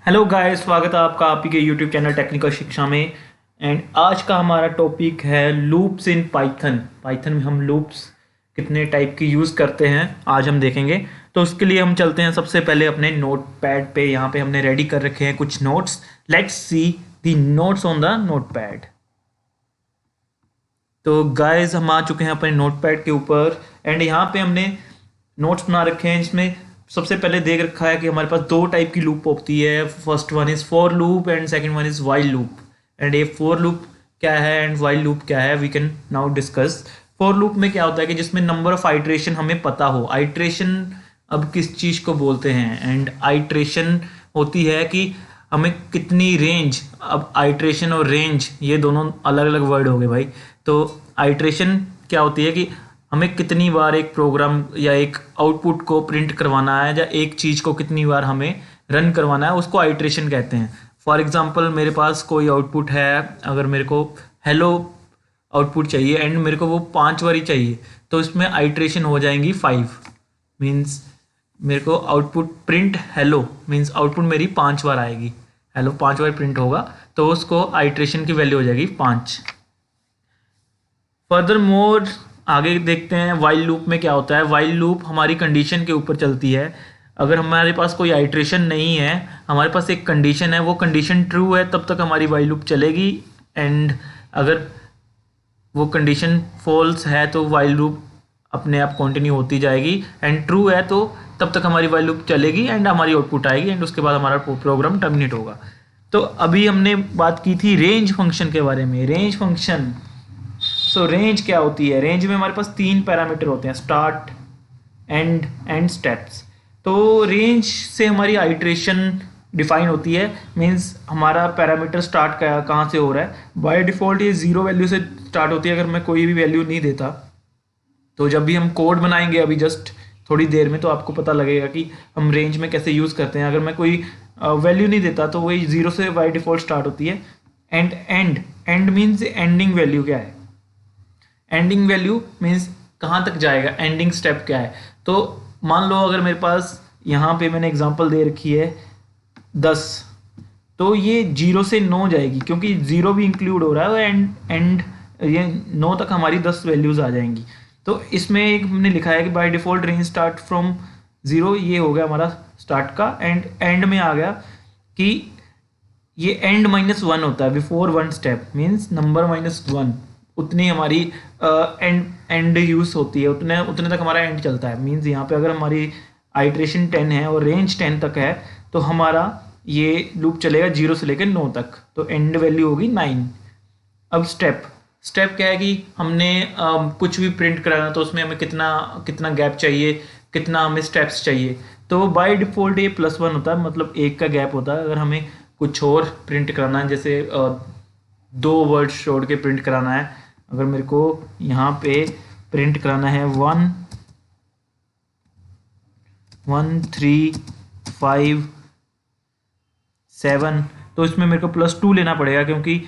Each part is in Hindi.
हेलो गाइस, स्वागत है आपका आप ही के यूट्यूब चैनल टेक्निकल शिक्षा में। एंड आज का हमारा टॉपिक है लूप्स इन पाइथन। पाइथन में हम लूप्स कितने टाइप की यूज़ करते हैं आज हम देखेंगे। तो उसके लिए हम चलते हैं सबसे पहले अपने नोट पैड पे। यहाँ पे हमने रेडी कर रखे हैं कुछ notes. Let's see the notes on the note pad. तो गाइस हम आ चुके हैं अपने नोट पैड के ऊपर एंड यहाँ पे हमने नोट्स बना रखे हैं। इसमें सबसे पहले देख रखा है कि हमारे पास दो टाइप की लूप होती है। First one is for loop and second one is while loop. And ये फॉर लूप क्या है एंड वाइल लूप क्या है we can now discuss. For loop में क्या होता है कि जिसमें नंबर ऑफ आइट्रेशन हमें पता हो। आइट्रेशन अब किस चीज़ को बोलते हैं एंड आइट्रेशन होती है कि हमें कितनी रेंज। अब आइट्रेशन और रेंज ये दोनों अलग अलग वर्ड हो गए भाई। तो आइट्रेशन क्या होती है कि हमें कितनी बार एक प्रोग्राम या एक आउटपुट को प्रिंट करवाना है या एक चीज़ को कितनी बार हमें रन करवाना है, उसको आइट्रेशन कहते हैं। फॉर एग्जांपल मेरे पास कोई आउटपुट है, अगर मेरे को हेलो आउटपुट चाहिए एंड मेरे को वो 5 बार ही चाहिए, तो इसमें आइट्रेशन हो जाएंगी 5। मीन्स मेरे को output print hello means output मेरी 5 बार आएगी। हेलो 5 बार प्रिंट होगा तो उसको आइट्रेशन की वैल्यू हो जाएगी 5। फर्दर मोर आगे देखते हैं वाइल लूप में क्या होता है। वाइल लूप हमारी कंडीशन के ऊपर चलती है। अगर हमारे पास कोई आइट्रेशन नहीं है, हमारे पास एक कंडीशन है, वो कंडीशन ट्रू है तब तक हमारी वाइल लूप चलेगी। एंड अगर वो कंडीशन फॉल्स है तो वाइल लूप अपने आप कंटिन्यू होती जाएगी। एंड ट्रू है तो तब तक हमारी वाइल लूप चलेगी एंड हमारी आउटपुट आएगी एंड उसके बाद हमारा प्रोग्राम टर्मिनेट होगा। तो अभी हमने बात की थी रेंज फंक्शन के बारे में। रेंज फंक्शन, सो रेंज क्या होती है। रेंज में हमारे पास 3 पैरामीटर होते हैं, स्टार्ट एंड स्टेप्स। तो रेंज से हमारी आइट्रेशन डिफाइन होती है। मींस हमारा पैरामीटर स्टार्ट कहाँ से हो रहा है। बाय डिफ़ॉल्ट ये 0 वैल्यू से स्टार्ट होती है अगर मैं कोई भी वैल्यू नहीं देता। तो जब भी हम कोड बनाएंगे अभी जस्ट थोड़ी देर में, तो आपको पता लगेगा कि हम रेंज में कैसे यूज़ करते हैं। अगर मैं कोई वैल्यू नहीं देता तो वही 0 से बाय डिफ़ॉल्ट स्टार्ट होती है। एंड मीन्स एंडिंग वैल्यू क्या है। एंडिंग वैल्यू मीन्स कहाँ तक जाएगा, एंडिंग स्टेप क्या है। तो मान लो अगर मेरे पास यहाँ पे मैंने एग्जांपल दे रखी है 10, तो ये 0 से 9 जाएगी क्योंकि 0 भी इंक्लूड हो रहा है एंड ये 9 तक हमारी 10 वैल्यूज़ आ जाएंगी। तो इसमें एक हमने लिखा है कि by default range start from 0, ये हो गया हमारा स्टार्ट का। एंड में आ गया कि ये एंड -1 होता है बिफोर 1 स्टेप। मीन्स नंबर -1 उतनी हमारी एंड यूज़ होती है, उतने तक हमारा एंड चलता है। मीन्स यहाँ पे अगर हमारी आइट्रेशन 10 है और रेंज 10 तक है तो हमारा ये लूप चलेगा 0 से लेकर 9 तक। तो एंड वैल्यू होगी 9। अब स्टेप क्या है कि हमने कुछ भी प्रिंट कराना तो उसमें हमें कितना गैप चाहिए, कितना हमें स्टेप्स चाहिए। तो बाय डिफ़ॉल्ट ये +1 होता है, मतलब 1 का गैप होता है। अगर हमें कुछ और प्रिंट कराना है, जैसे 2 वर्ड्स छोड़ के प्रिंट कराना है, अगर मेरे को यहाँ पे प्रिंट कराना है 1 3 5 7, तो इसमें मेरे को +2 लेना पड़ेगा क्योंकि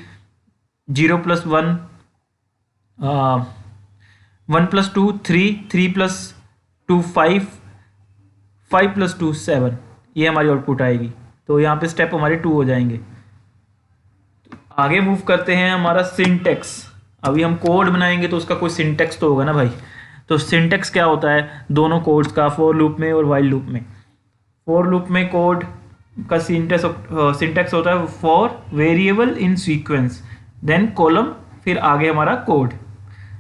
0 + 1 1 + 2 3 3 + 2 5 5 + 2 7, ये हमारी आउटपुट आएगी। तो यहाँ पे स्टेप हमारे 2 हो जाएंगे। आगे मूव करते हैं हमारा सिंटेक्स। अभी हम कोड बनाएंगे तो उसका कोई सिंटेक्स तो होगा ना भाई। तो सिंटेक्स क्या होता है दोनों कोड्स का, फॉर लूप में और वाइल लूप में। फॉर लूप में कोड का सिंटेक्स होता है for variable in sequence, then column, फिर आगे हमारा कोड।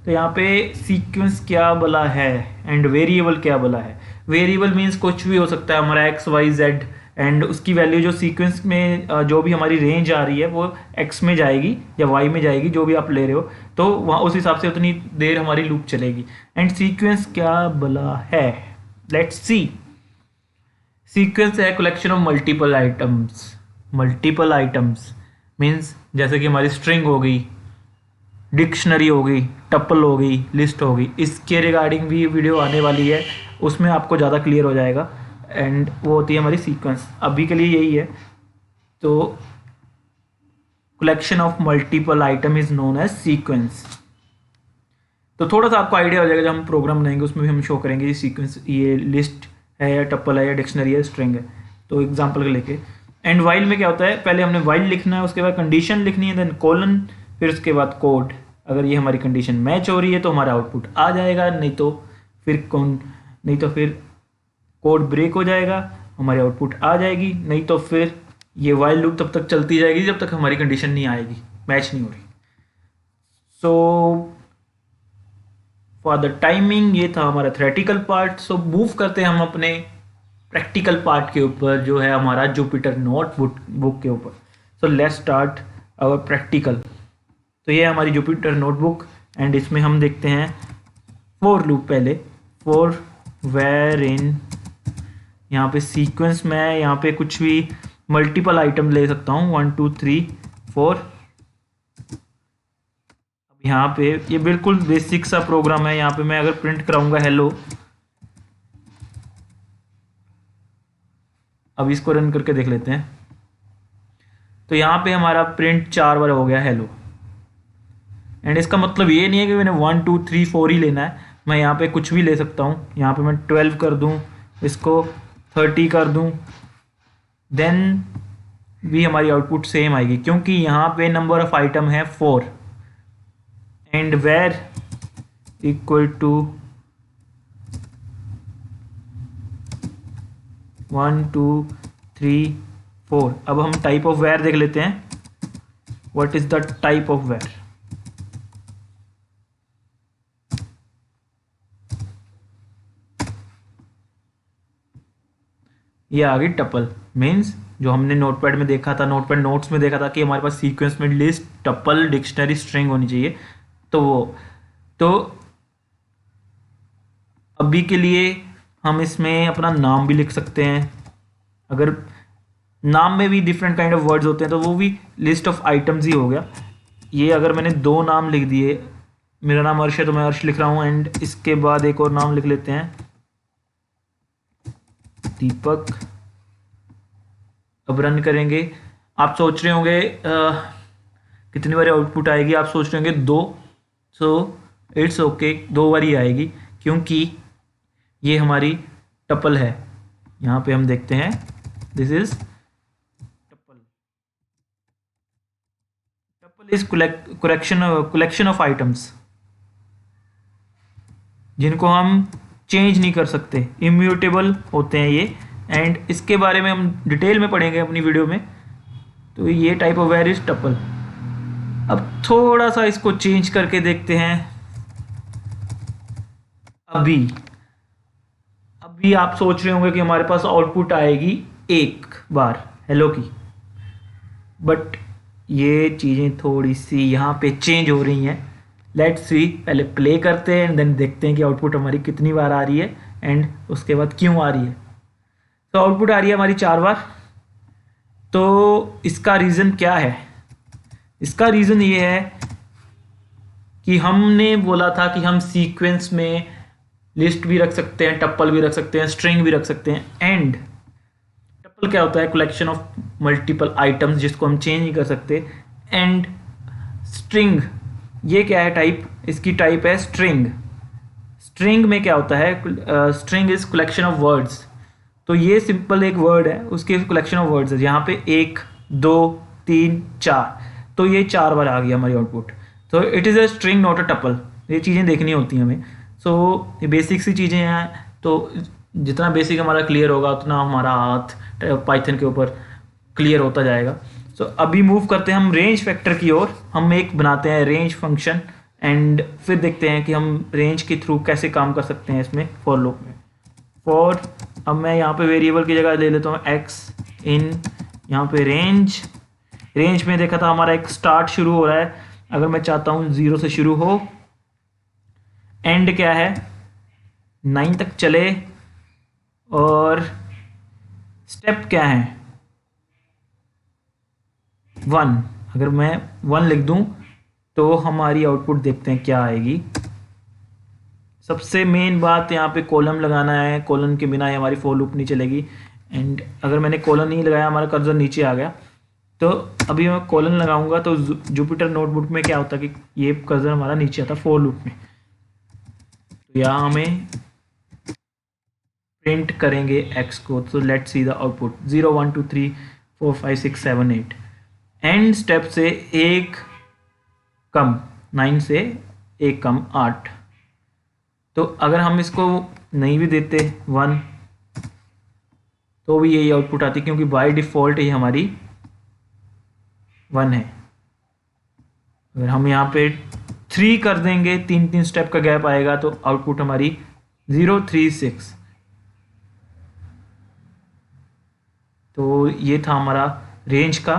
तो यहाँ पे सीक्वेंस क्या बोला है एंड वेरिएबल क्या बोला है। वेरिएबल मीन्स कुछ भी हो सकता है हमारा x y z, एंड उसकी वैल्यू जो सीक्वेंस में जो भी हमारी रेंज आ रही है वो x में जाएगी या y में जाएगी, जो भी आप ले रहे हो, तो वहाँ उस हिसाब से उतनी देर हमारी लूप चलेगी। एंड सीक्वेंस क्या बोला है, लेट्स सी। सीक्वेंस है collection of multiple items. Means जैसे कि हमारी स्ट्रिंग हो गई, डिक्शनरी हो गई, टपल हो गई, लिस्ट हो गई। इसके रिगार्डिंग भी वीडियो आने वाली है, उसमें आपको ज़्यादा क्लियर हो जाएगा। एंड वो होती है हमारी सीक्वेंस। अभी के लिए यही है। तो collection of multiple item is known as sequence. तो थोड़ा सा आपको आइडिया हो जाएगा, जब हम प्रोग्राम बनाएंगे उसमें भी हम शो करेंगे ये सीक्वेंस, ये लिस्ट है या टपल है या डिक्शनरी है, स्ट्रिंग है। तो एग्जांपल लेके एंड वाइल में क्या होता है, पहले हमने वाइल लिखना है, उसके बाद कंडीशन लिखनी है, देन कोलन, फिर उसके बाद कोड। अगर ये हमारी कंडीशन मैच हो रही है तो हमारा आउटपुट आ जाएगा, नहीं तो फिर कोड ब्रेक हो जाएगा, हमारी आउटपुट आ जाएगी, नहीं तो फिर ये वाइल लूप तब तक चलती जाएगी जब तक हमारी कंडीशन नहीं आएगी, मैच नहीं हो रही। सो फॉर द टाइमिंग ये था हमारा थ्योरेटिकल पार्ट। सो मूव करते हैं हम अपने प्रैक्टिकल पार्ट के ऊपर, जो है हमारा जुपिटर नोटबुक के ऊपर। So let's start our practical. तो ये है हमारी जुपिटर नोटबुक एंड इसमें हम देखते हैं फॉर लूप। पहले फॉर वेर इन, यहाँ पे सीक्वेंस में यहाँ पे कुछ भी मल्टीपल आइटम ले सकता हूँ, 1 2 3 4। अब यहाँ पे ये बिल्कुल बेसिक सा प्रोग्राम है। यहाँ पे मैं अगर प्रिंट कराऊंगा हेलो, अब इसको रन करके देख लेते हैं। तो यहाँ पे हमारा प्रिंट 4 बार हो गया हेलो। एंड इसका मतलब ये नहीं है कि मैंने 1 2 3 4 ही लेना है, मैं यहाँ पे कुछ भी ले सकता हूँ। यहाँ पे मैं 12 कर दूँ, इसको 30 कर दूँ, देन भी हमारी आउटपुट सेम आएगी, क्योंकि यहाँ पे नंबर ऑफ आइटम है 4 एंड वेर इक्वल टू 1 2 3 4। अब हम टाइप ऑफ वेर देख लेते हैं, what is the type of var. ये आ गई टपल, मीन्स जो हमने नोटपैड में देखा था, नोटपैड नोट्स में देखा था कि हमारे पास सीक्वेंस में लिस्ट, टपल, डिक्शनरी, स्ट्रिंग होनी चाहिए। तो अभी के लिए हम इसमें अपना नाम भी लिख सकते हैं। अगर नाम में भी डिफरेंट काइंड ऑफ वर्ड्स होते हैं तो वो भी लिस्ट ऑफ आइटम्स ही हो गया। ये अगर मैंने 2 नाम लिख दिए, मेरा नाम अर्श है तो मैं अर्श लिख रहा हूँ, एंड इसके बाद एक और नाम लिख लेते हैं दीपक। अब रन करेंगे। आप सोच रहे होंगे कितनी बार आउटपुट आएगी, आप सोच रहे होंगे 2। सो इट्स ओके, 2 बार ही आएगी, क्योंकि ये हमारी टपल है। यहाँ पे हम देखते हैं this is tuple. Tuple is collection of items जिनको हम चेंज नहीं कर सकते, इम्यूटेबल होते हैं ये। एंड इसके बारे में हम डिटेल में पढ़ेंगे अपनी वीडियो में। तो ये type of var is tuple. अब थोड़ा सा इसको चेंज करके देखते हैं। अभी आप सोच रहे होंगे कि हमारे पास आउटपुट आएगी 1 बार हेलो की, बट ये चीज़ें थोड़ी सी यहाँ पे चेंज हो रही हैं। लेट्स सी, पहले प्ले करते हैं एंड देन देखते हैं कि आउटपुट हमारी कितनी बार आ रही है एंड उसके बाद क्यों आ रही है। तो आउटपुट आ रही है हमारी 4 बार। तो इसका रीज़न क्या है? इसका रीज़न ये है कि हमने बोला था कि हम सीक्वेंस में लिस्ट भी रख सकते हैं, टप्पल भी रख सकते हैं, स्ट्रिंग भी रख सकते हैं। एंड टप्पल क्या होता है? कलेक्शन ऑफ मल्टीपल आइटम्स जिसको हम चेंज नहीं कर सकते। एंड स्ट्रिंग, ये क्या है टाइप? इसकी टाइप है स्ट्रिंग। स्ट्रिंग में क्या होता है? String is collection of words. तो ये सिंपल एक वर्ड है, उसके कलेक्शन ऑफ वर्ड्स है। यहाँ पे 1 2 3 4, तो ये 4 बार आ गई हमारी आउटपुट। तो it is a string not a tuple. ये चीज़ें देखनी होती हैं हमें। सो ये बेसिक सी चीज़ें हैं। तो जितना बेसिक हमारा क्लियर होगा उतना हमारा हाथ पाइथन के ऊपर क्लियर होता जाएगा। सो अभी मूव करते हैं हम रेंज फैक्टर की ओर। हम एक बनाते हैं रेंज फंक्शन एंड फिर देखते हैं कि हम रेंज के थ्रू कैसे काम कर सकते हैं इसमें फॉर लूप में। फॉर, अब मैं यहाँ पे वेरिएबल की जगह ले लेता हूँ एक्स इन, यहाँ पे रेंज में देखा था हमारा एक स्टार्ट शुरू हो रहा है। अगर मैं चाहता हूँ 0 से शुरू हो, एंड क्या है 9 तक चले, और स्टेप क्या है 1। अगर मैं 1 लिख दूं तो हमारी आउटपुट देखते हैं क्या आएगी। सबसे मेन बात यहाँ पे कॉलम लगाना है, कॉलन के बिना हमारी फॉर लूप नहीं चलेगी। एंड अगर मैंने कॉलन नहीं लगाया, हमारा कर्सर नीचे आ गया। तो अभी मैं कॉलन लगाऊंगा तो जुपिटर नोटबुक में क्या होता है कि ये कर्सर हमारा नीचे आता फॉर लूप में। तो यहाँ हमें प्रिंट करेंगे एक्स को। तो let's see the output 0 1 2 3 4 5 6 7 8, and step से एक कम, 9 से एक कम 8। तो अगर हम इसको नहीं भी देते 1 तो भी यही आउटपुट आती, क्योंकि बाय डिफ़ॉल्ट ये हमारी 1 है। अगर हम यहाँ पे 3 कर देंगे, 3 स्टेप का गैप आएगा, तो आउटपुट हमारी 0 3 6। तो ये था हमारा रेंज का।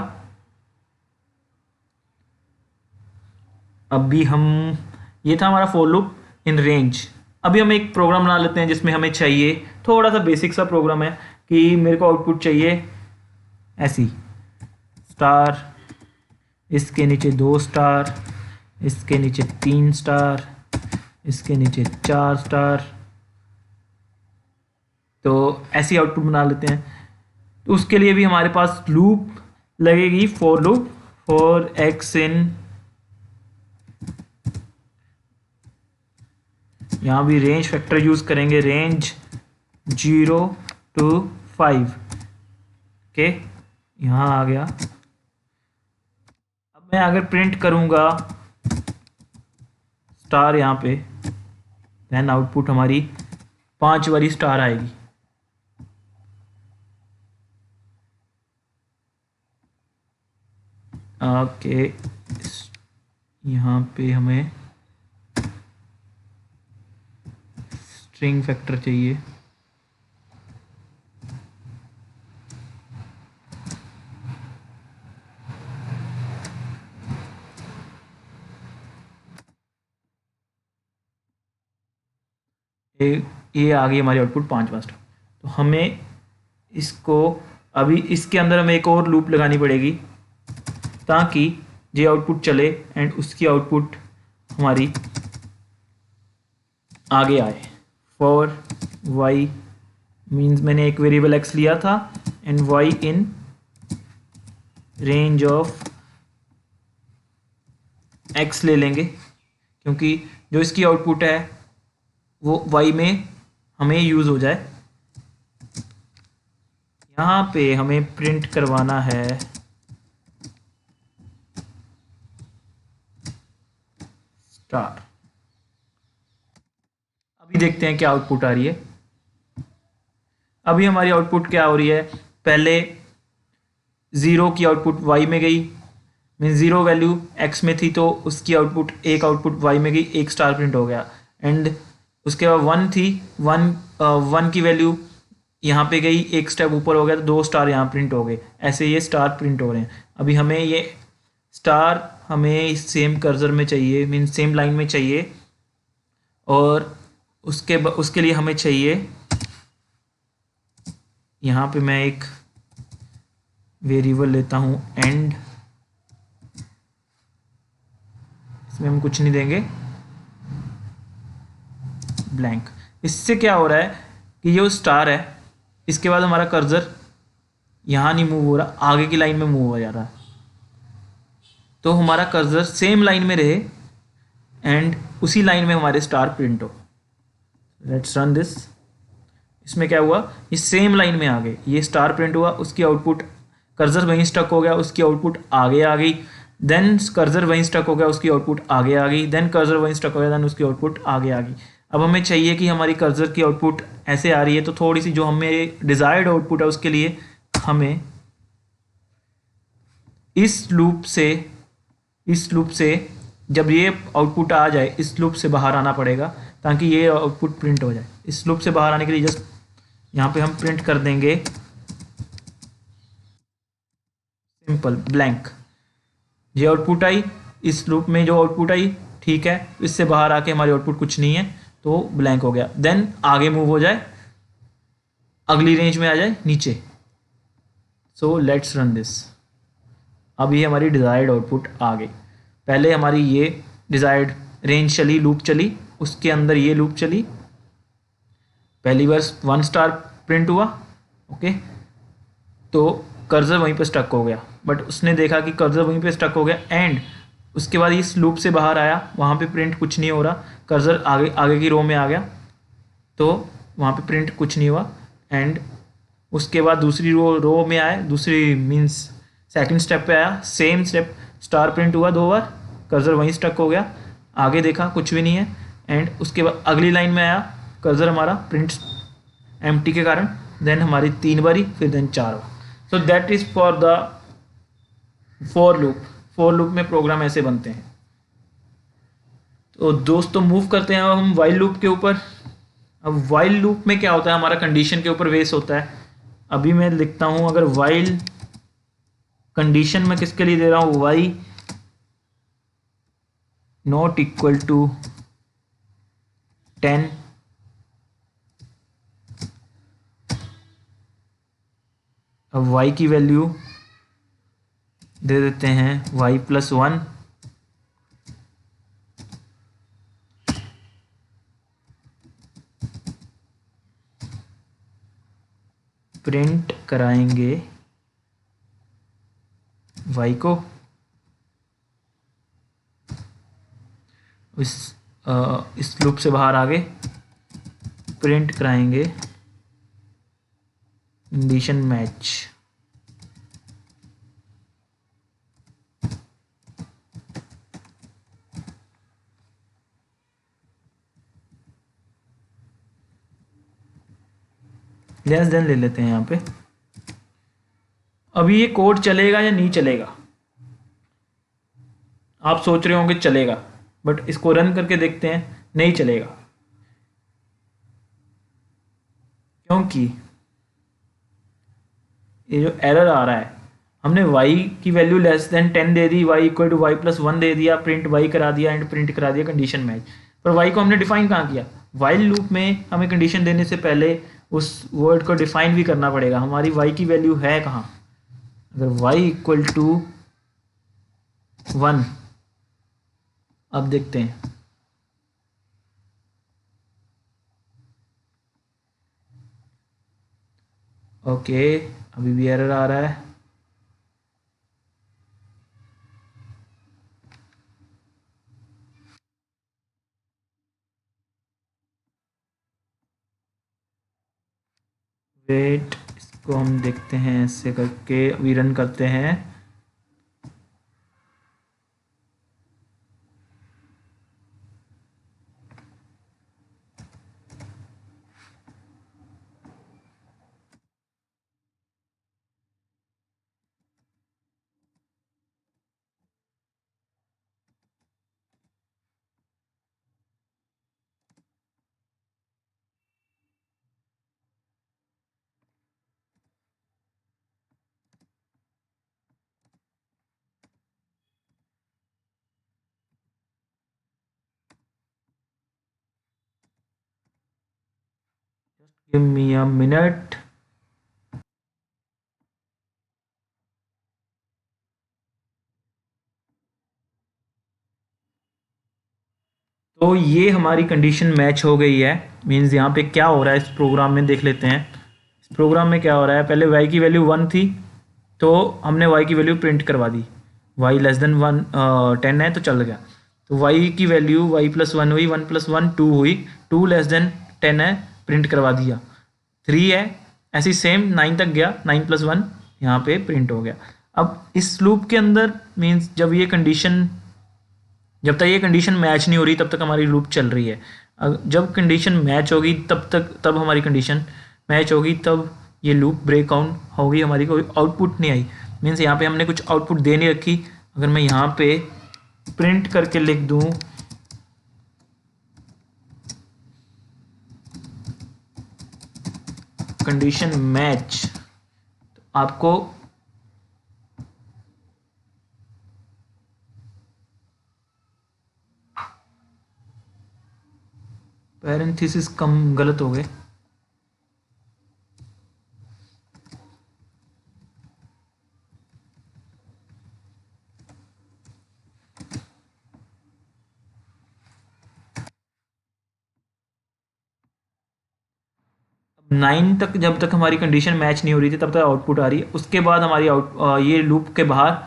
अभी हम, ये था हमारा फॉर लूप इन रेंज। अभी हम एक प्रोग्राम बना लेते हैं जिसमें हमें चाहिए, थोड़ा सा बेसिक सा प्रोग्राम है कि मेरे को आउटपुट चाहिए ऐसी, स्टार, इसके नीचे 2 स्टार, इसके नीचे 3 स्टार, इसके नीचे 4 स्टार। तो ऐसी आउटपुट बना लेते हैं। तो उसके लिए भी हमारे पास लूप लगेगी, फॉर लूप, फॉर एक्स इन, यहाँ भी रेंज फैक्टर यूज करेंगे, रेंज 0 to 5। ओके, यहाँ आ गया। अब मैं अगर प्रिंट करूँगा स्टार यहाँ पे, देन आउटपुट हमारी 5 वाली स्टार आएगी। ओके, यहाँ पे हमें स्ट्रिंग फैक्टर चाहिए। ये आ गई हमारी आउटपुट 5 वास्ट। तो हमें इसको अभी इसके अंदर हमें एक और लूप लगानी पड़ेगी ताकि ये आउटपुट चले एंड उसकी आउटपुट हमारी आगे आए। फॉर वाई मीन्स मैंने एक वेरिएबल एक्स लिया था and y in range of x ले लेंगे, क्योंकि जो इसकी आउटपुट है वो वाई में हमें यूज़ हो जाए। यहाँ पे हमें प्रिंट करवाना है स्टार। अभी देखते हैं क्या आउटपुट आ रही है। अभी हमारी आउटपुट क्या हो रही है, पहले 0 की आउटपुट y में गई, मीन 0 वैल्यू x में थी तो उसकी आउटपुट, एक आउटपुट y में गई, एक स्टार प्रिंट हो गया। एंड उसके बाद 1 थी, 1 की वैल्यू यहाँ पे गई, एक स्टेप ऊपर हो गया तो 2 स्टार यहाँ प्रिंट हो गए। ऐसे ये स्टार प्रिंट हो रहे हैं। अभी हमें ये स्टार हमें सेम कर्सर में चाहिए, मीन सेम लाइन में चाहिए, और उसके लिए हमें चाहिए, यहाँ पे मैं एक वेरिएबल लेता हूँ एंड, इसमें हम कुछ नहीं देंगे, ब्लैंक। इससे क्या हो रहा है कि ये जो स्टार है इसके बाद हमारा कर्सर यहाँ नहीं मूव हो रहा, आगे की लाइन में मूव हो जा रहा है। तो हमारा कर्सर सेम लाइन में रहे एंड उसी लाइन में हमारे स्टार प्रिंट हो। Let's run this. इसमें क्या हुआ, ये सेम लाइन में आ गए, ये स्टार प्रिंट हुआ, उसकी आउटपुट, कर्सर वहीं स्टक हो गया, उसकी आउटपुट आगे आ गई, देन कर्सर वहीं स्टक हो गया, उसकी आउटपुट आगे आ गई, देन कर्सर वहीं स्टक हो गया, देन उसकी आउटपुट आगे आ गई। अब हमें चाहिए कि हमारी कर्सर की आउटपुट ऐसे आ रही है, तो थोड़ी सी जो हमें डिज़ायर्ड आउटपुट है उसके लिए हमें इस लूप से जब ये आउटपुट आ जाए, इस लूप से बाहर आना पड़ेगा ताकि ये आउटपुट प्रिंट हो जाए। इस लूप से बाहर आने के लिए जस्ट यहाँ पे हम प्रिंट कर देंगे सिंपल ब्लैंक। ये आउटपुट आई, इस लूप में जो आउटपुट आई, ठीक है, इससे बाहर आके हमारी आउटपुट कुछ नहीं है तो ब्लैंक हो गया। देन आगे मूव हो जाए, अगली रेंज में आ जाए नीचे। So let's run this. अब ये हमारी डिज़ायर्ड आउटपुट आ गई। पहले हमारी ये डिज़ायर्ड रेंज चली, लूप चली, उसके अंदर ये लूप चली, पहली बार 1 स्टार प्रिंट हुआ, ओके, तो कर्सर वहीं पे स्टक हो गया, बट उसने देखा कि कर्सर वहीं पे स्टक हो गया एंड उसके बाद इस लूप से बाहर आया, वहाँ पे प्रिंट कुछ नहीं हो रहा, कर्सर आगे की रो में आ गया तो वहाँ पे प्रिंट कुछ नहीं हुआ एंड उसके बाद दूसरी रो में आए, दूसरी मीन्स सेकंड स्टेप पे आया, सेम स्टेप, स्टार प्रिंट हुआ 2 बार, कर्सर वहीं स्टक हो गया, आगे देखा कुछ भी नहीं है, एंड उसके बाद अगली लाइन में आया, कर्सर हमारा प्रिंट एम्प्टी के कारण, देन हमारी 3 बारी, फिर देन 4 बार। So that is for the for loop. For loop में प्रोग्राम ऐसे बनते हैं। तो दोस्तों मूव करते हैं अब हम वाइल लूप के ऊपर। अब वाइल लूप में क्या होता है, हमारा कंडीशन के ऊपर बेस होता है। अभी मैं लिखता हूँ, अगर वाइल कंडीशन में किसके लिए दे रहा हूँ, वाई नॉट इक्वल टू 10, अब y की वैल्यू दे देते हैं y+1, प्रिंट कराएंगे y को, इस लूप से बाहर आगे प्रिंट कराएंगे कंडीशन मैच। लेस देन ले लेते हैं यहाँ पे। अभी ये कोड चलेगा या नहीं चलेगा, आप सोच रहे होंगे चलेगा, बट इसको रन करके देखते हैं, नहीं चलेगा, क्योंकि ये जो एरर आ रहा है, हमने y की वैल्यू लेस देन 10 दे दी, y इक्वल टू y+1 दे दिया, प्रिंट y करा दिया, एंड प्रिंट करा दिया कंडीशन मैच, पर y को हमने डिफाइन कहाँ किया। वाइल लूप में हमें कंडीशन देने से पहले उस वर्ड को डिफाइन भी करना पड़ेगा, हमारी y की वैल्यू है कहाँ। अगर y इक्वल टू 1, अब देखते हैं, ओके अभी भी एरर आ रहा है। वेट, इसको हम देखते हैं, ऐसे करके अभी रन करते हैं। Give me a minute. तो ये हमारी कंडीशन मैच हो गई है। मीन्स यहाँ पे क्या हो रहा है इस प्रोग्राम में, देख लेते हैं। इस प्रोग्राम में क्या हो रहा है, पहले y की वैल्यू 1 थी, तो हमने y की वैल्यू प्रिंट करवा दी, y लेस देन 10 है तो चल गया, तो y की वैल्यू y+1 हुई, 1+1 2 हुई, 2 लेस देन 10 है, प्रिंट करवा दिया, 3 है, ऐसी सेम 9 तक गया, 9+1 यहाँ पे प्रिंट हो गया। अब इस लूप के अंदर मीन्स जब तक ये कंडीशन मैच नहीं हो रही तब तक हमारी लूप चल रही है। जब कंडीशन मैच होगी तब हमारी कंडीशन मैच होगी, तब ये लूप ब्रेक आउट होगी, हमारी कोई आउटपुट नहीं आई। मीन्स यहाँ पे हमने कुछ आउटपुट दे नहीं रखी। अगर मैं यहाँ पे प्रिंट करके लिख दूँ कंडीशन मैच, तो आपको पैरेंथेसिस कम गलत हो गए, अब 9 तक जब तक हमारी कंडीशन मैच नहीं हो रही थी तब तक आउटपुट आ रही है। उसके बाद हमारी ये लूप के बाहर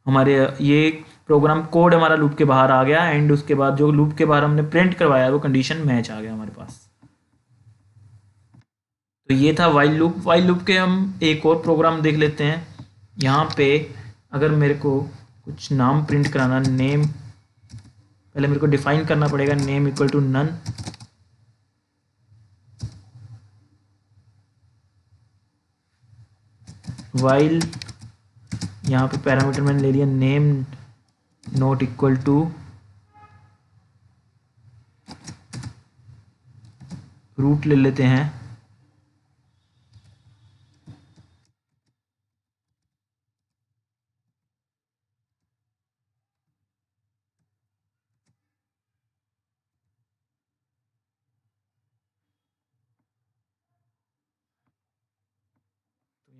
हमारे ये प्रोग्राम कोड हमारा लूप के बाहर आ गया, एंड उसके बाद जो लूप के बाहर हमने प्रिंट करवाया वो कंडीशन मैच आ गया हमारे पास। तो ये था वाइल लूप। वाइल लूप के हम एक और प्रोग्राम देख लेते हैं। यहाँ पे अगर मेरे को कुछ नाम प्रिंट कराना, नेम पहले मेरे को डिफाइन करना पड़ेगा, name equal to none. While यहाँ पे पैरामीटर मैंने ले लिया name not equal to root ले लेते हैं।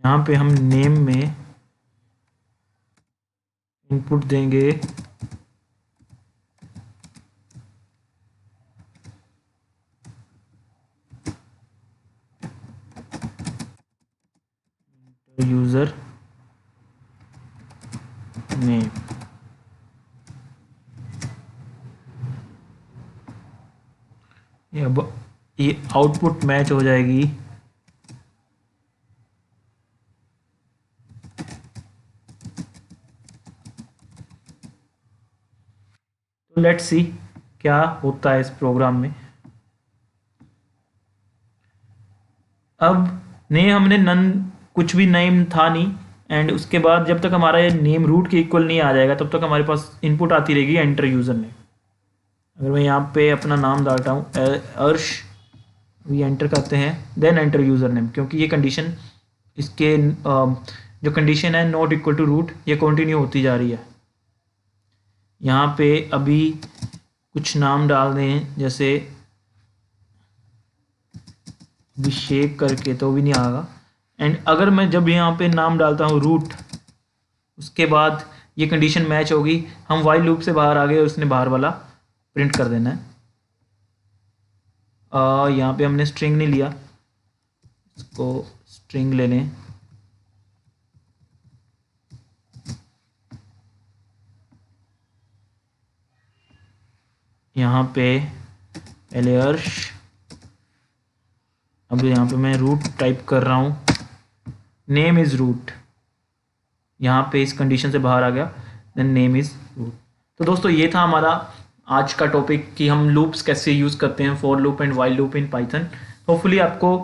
यहाँ पे हम नेम में इनपुट देंगे यूजर नेम। अब ये आउटपुट मैच हो जाएगी तो लेट्स सी क्या होता है इस प्रोग्राम में। अब हमने नन कुछ भी नेम था नहीं, एंड उसके बाद जब तक हमारा ये नेम रूट के इक्वल नहीं आ जाएगा तब तक हमारे पास इनपुट आती रहेगी एंटर यूज़र नेम। अगर मैं यहाँ पे अपना नाम डालता हूँ अर्श, भी एंटर करते हैं, देन एंटर यूज़र नेम, क्योंकि ये कंडीशन इसके जो कंडीशन है नॉट इक्वल टू रूट ये कंटिन्यू होती जा रही है। यहाँ पे अभी कुछ नाम डाल दें जैसे अभिषेक करके, तो भी नहीं आएगा। एंड अगर मैं जब यहाँ पे नाम डालता हूँ रूट, उसके बाद ये कंडीशन मैच होगी, हम वाइल लूप से बाहर आ गए और उसने बाहर वाला प्रिंट कर देना है। यहाँ पे हमने स्ट्रिंग नहीं लिया, इसको स्ट्रिंग ले लें। यहाँ पे पहले अर्श, अब यहाँ पे मैं रूट टाइप कर रहा हूँ, नेम इज़ रूट, यहाँ पे इस कंडीशन से बाहर आ गया, देन नेम इज़ रूट। तो दोस्तों ये था हमारा आज का टॉपिक कि हम लूप्स कैसे यूज़ करते हैं, for loop and while loop in Python. Hopefully आपको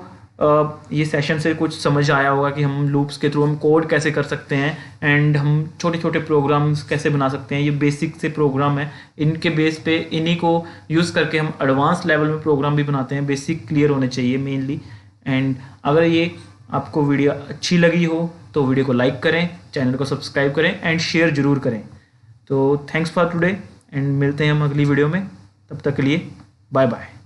ये सेशन से कुछ समझ आया होगा कि हम लूप्स के थ्रू हम कोड कैसे कर सकते हैं, एंड हम छोटे छोटे प्रोग्राम्स कैसे बना सकते हैं। ये बेसिक से प्रोग्राम है, इनके बेस पे इन्हीं को यूज़ करके हम एडवांस लेवल में प्रोग्राम भी बनाते हैं। बेसिक क्लियर होने चाहिए मेनली। एंड अगर ये आपको वीडियो अच्छी लगी हो तो वीडियो को लाइक करें, चैनल को सब्सक्राइब करें एंड शेयर ज़रूर करें। तो थैंक्स फॉर टुडे एंड मिलते हैं हम अगली वीडियो में, तब तक के लिए बाय बाय।